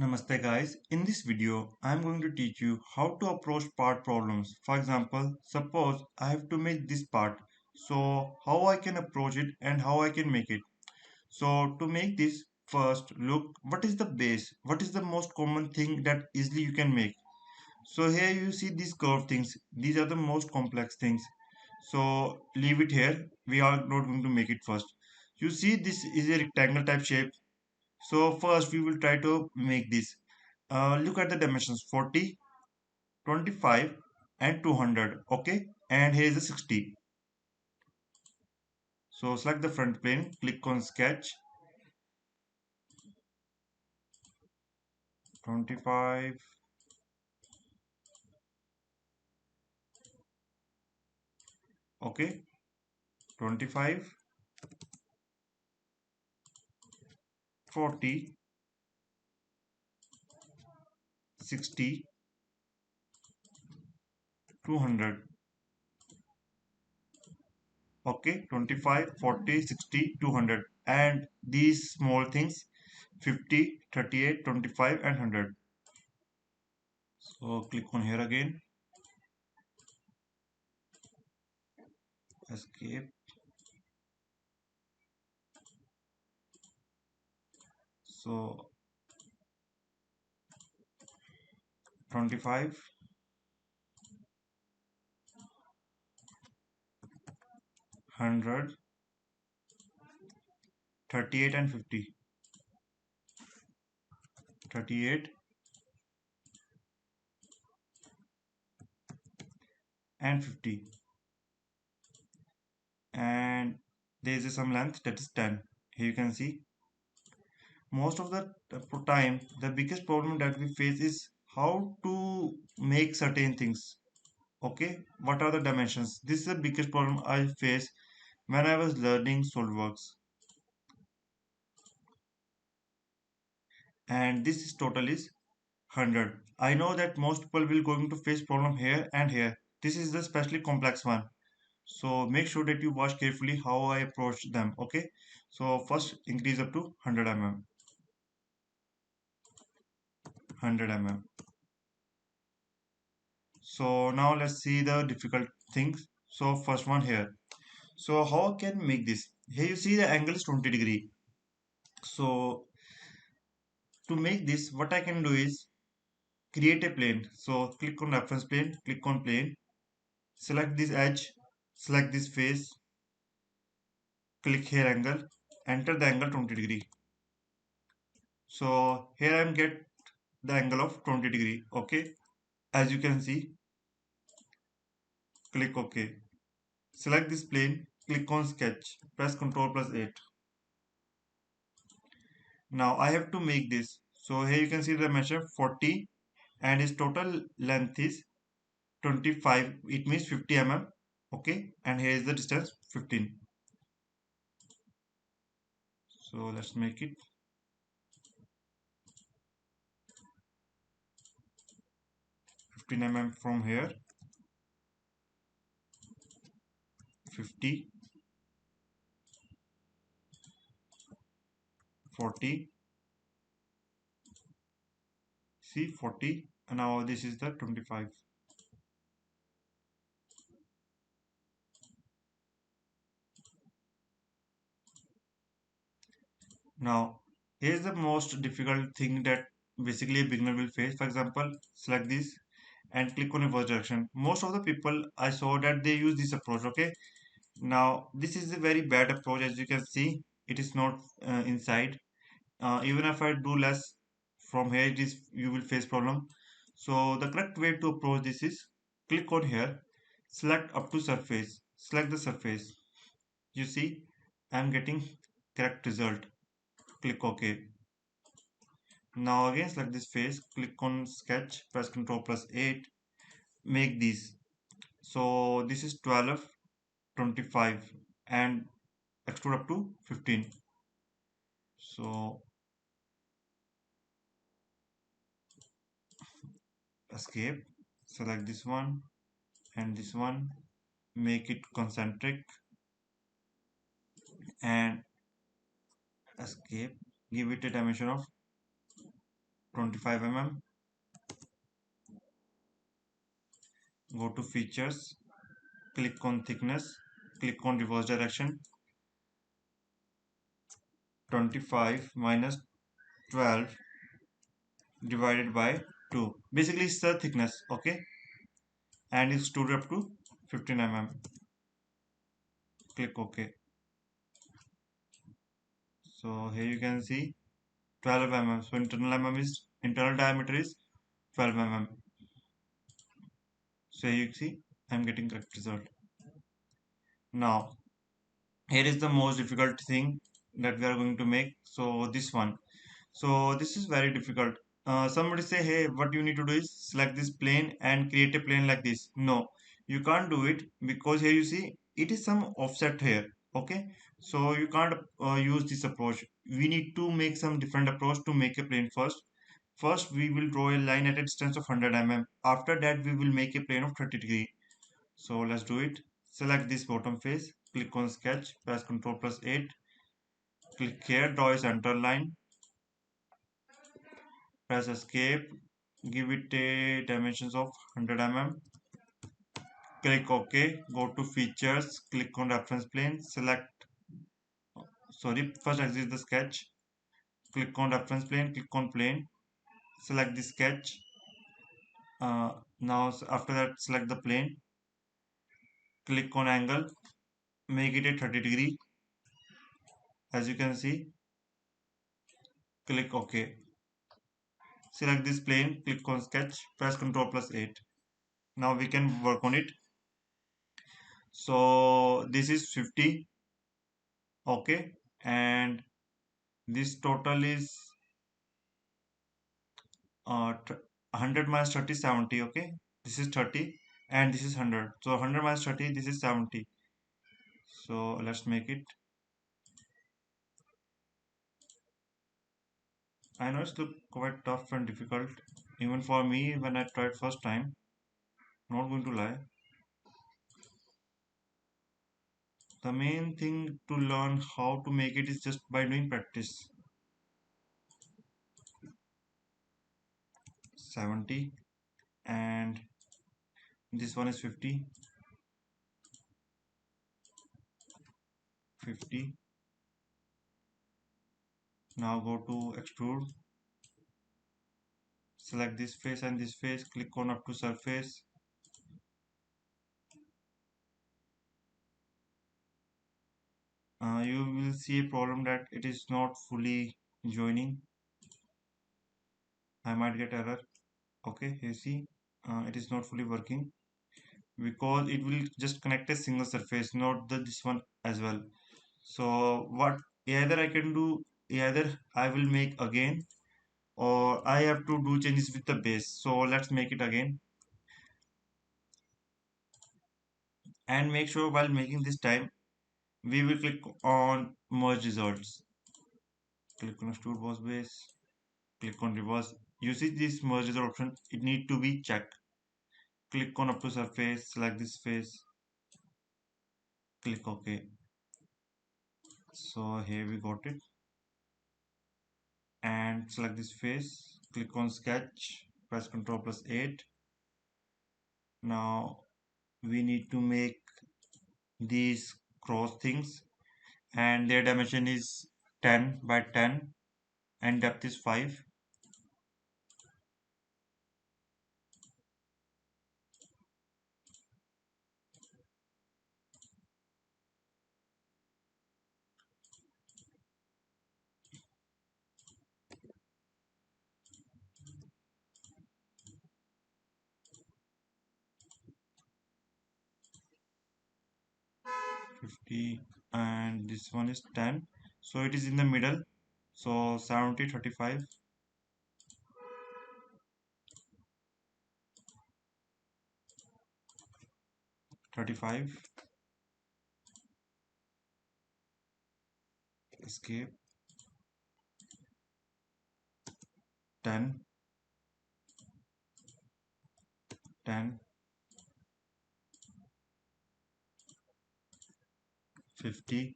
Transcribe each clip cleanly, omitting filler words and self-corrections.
Namaste guys, in this video I am going to teach you how to approach part problems. For example, suppose I have to make this part. So how I can approach it and how I can make it. So to make this, first look what is the base, what is the most common thing that easily you can make. So here you see these curved things, these are the most complex things. So leave it here, we are not going to make it first. You see this is a rectangle type shape. So first we will try to make this. Look at the dimensions 40, 25 and 200. Okay, and here is a 60. So select the front plane, click on sketch, 25. Okay, 25, 40, 60, 200. Okay, 25, 40, 60, 200. And these small things 50, 38, 25 and 100. So click on here again, escape. So 25, 100, 38 and 50. 38 and 50, and there is some length that is 10. Here you can see most of the time the biggest problem that we face is how to make certain things. Okay, what are the dimensions? This is the biggest problem I face when I was learning Solidworks, and this is total is 100. I know that most people will going to face problem here and here. This is the especially complex one. So make sure that you watch carefully how I approach them. Okay, so first increase up to 100 mm, 100 mm. So now let's see the difficult things. So first one here. So how can make this? Here you see the angle is 20-degree. So to make this, what I can do is create a plane. So click on reference plane, click on plane, select this edge, select this face, click here angle, enter the angle 20-degree. So here I am get the angle of 20-degree. Okay, as you can see, click OK. Select this plane, click on sketch, press Ctrl plus 8. Now I have to make this. So here you can see the measure 40 and its total length is 25. It means 50 mm. Okay, and here is the distance 15. So let's make it 15 mm from here. 50, 40. See 40, and now this is the 25. Now here's the most difficult thing that basically a beginner will face. For example, select this and click on reverse direction. Most of the people I saw that they use this approach. Okay, now this is a very bad approach. As you can see, it is not inside. Even if I do less from here, it is you will face problem. So the correct way to approach this is click on here, select up to surface, select the surface. You see, I am getting correct result. Click OK. Now again select this face, click on sketch, press Ctrl plus 8, make these. So this is 12, 25 and extrude up to 15. So escape, select this one and this one, make it concentric and escape, give it a dimension of 25 mm. Go to features, click on thickness, click on reverse direction. 25 minus 12 divided by 2. Basically, it's the thickness, okay? And it's stood up to 15 mm. Click OK. So here you can see 12 mm. So internal diameter is 12 mm. So here you see I'm getting correct result. Now here is the most difficult thing that we are going to make. So this one. So this is very difficult. Somebody say, hey, what you need to do is select this plane and create a plane like this. No, you can't do it because here you see it is some offset here. Okay, so you can't use this approach. We need to make some different approach to make a plane first. First, we will draw a line at a distance of 100 mm. After that, we will make a plane of 30 degree. So let's do it. Select this bottom face. Click on sketch. Press Ctrl plus 8. Click here. Draw a center line. Press escape, give it a dimensions of 100 mm, click OK, go to features, click on reference plane, select, sorry, first exit the sketch, click on reference plane, click on plane, select the sketch, now after that select the plane, click on angle, make it a 30 degree, as you can see, click OK, select this plane, click on sketch, press Ctrl plus 8, now we can work on it. So this is 50, okay, and this total is 100 minus 30 is 70. Okay, this is 30 and this is 100, so 100 minus 30, this is 70. So let's make it. I know it's look quite tough and difficult even for me when I tried first time, not going to lie. The main thing to learn how to make it is just by doing practice. 70 and this one is 50. 50. Now go to extrude, select this face and this face, click on up to surface, you will see a problem that it is not fully joining. I might get error. Okay, you see it is not fully working because it will just connect a single surface, not the this one as well. So what either I can do, either I will make again or I have to do changes with the base. So let's make it again and make sure while making this time we will click on merge results. Click on extrude boss base, click on reverse. You see this merge result option, it need to be checked. Click on up to surface, select this face, click OK. So here we got it, and select this face, click on sketch, press Ctrl plus 8. Now we need to make these cross things and their dimension is 10 by 10 and depth is 5. 50 and this one is 10, so it is in the middle, so 70 35 35, escape, 10 10 50,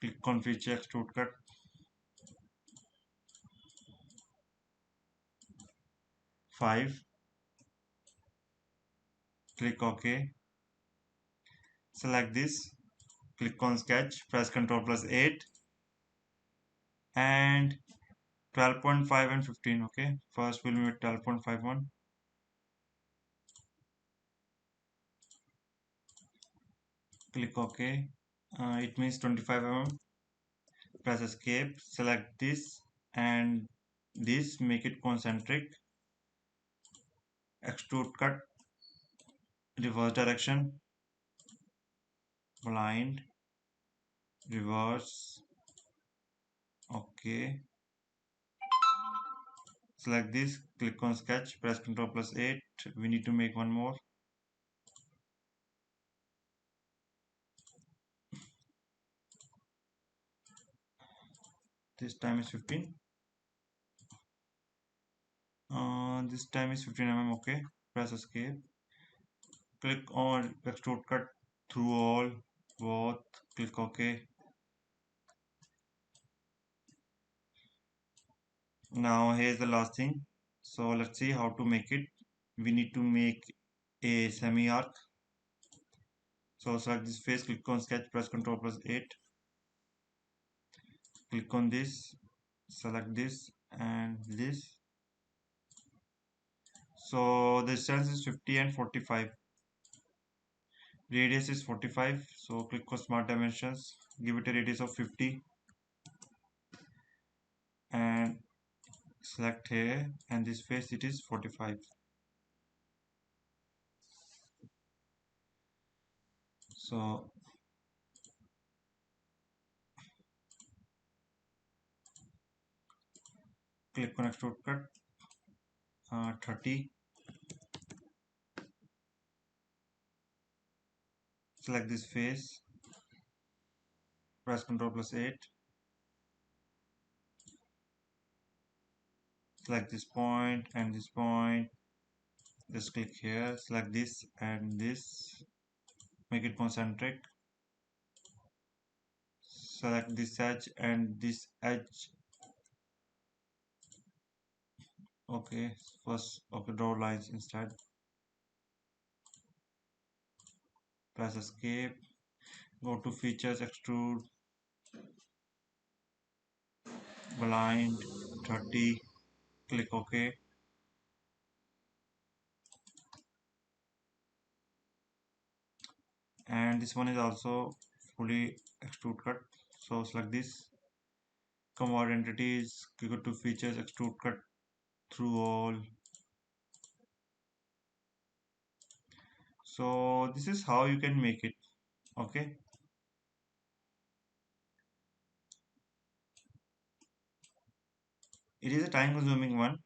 click on feature extrude cut, 5. Click OK. Select this. Click on sketch. Press Ctrl plus 8. And 12.5 and 15. Okay. First we'll make 12.51. Click OK. It means 25 mm. Press escape. Select this and this. Make it concentric. Extrude cut. Reverse direction. Blind. Reverse. Okay. Select this. Click on sketch. Press Ctrl plus 8. We need to make one more. This time is 15. This time is 15 mm. Okay. Press escape. Click on extrude cut through all. Both. Click OK. Now here's the last thing. So let's see how to make it. We need to make a semi arc. So select this face. Click on sketch. Press Ctrl plus 8. Click on this. Select this and this. So the distance is 50 and 45. Radius is 45. So click on smart dimensions. Give it a radius of 50 and select here, and this face it is 45. So click on extrude cut 30. Select this face. Press Ctrl plus 8. Select this point and this point. Just click here. Select this and this. Make it concentric. Select this edge and this edge. Okay. First, okay, draw lines instead. Press escape. Go to features, extrude, blind, 30. Click OK. And this one is also fully extrude cut. So select this. Convert entities. Go to features, extrude cut through all. So this is how you can make it. Okay. It is a time consuming one.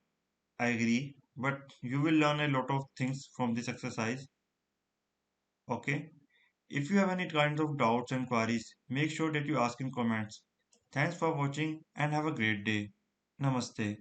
I agree. But you will learn a lot of things from this exercise. Okay. If you have any kinds of doubts and queries, make sure that you ask in comments. Thanks for watching and have a great day. Namaste.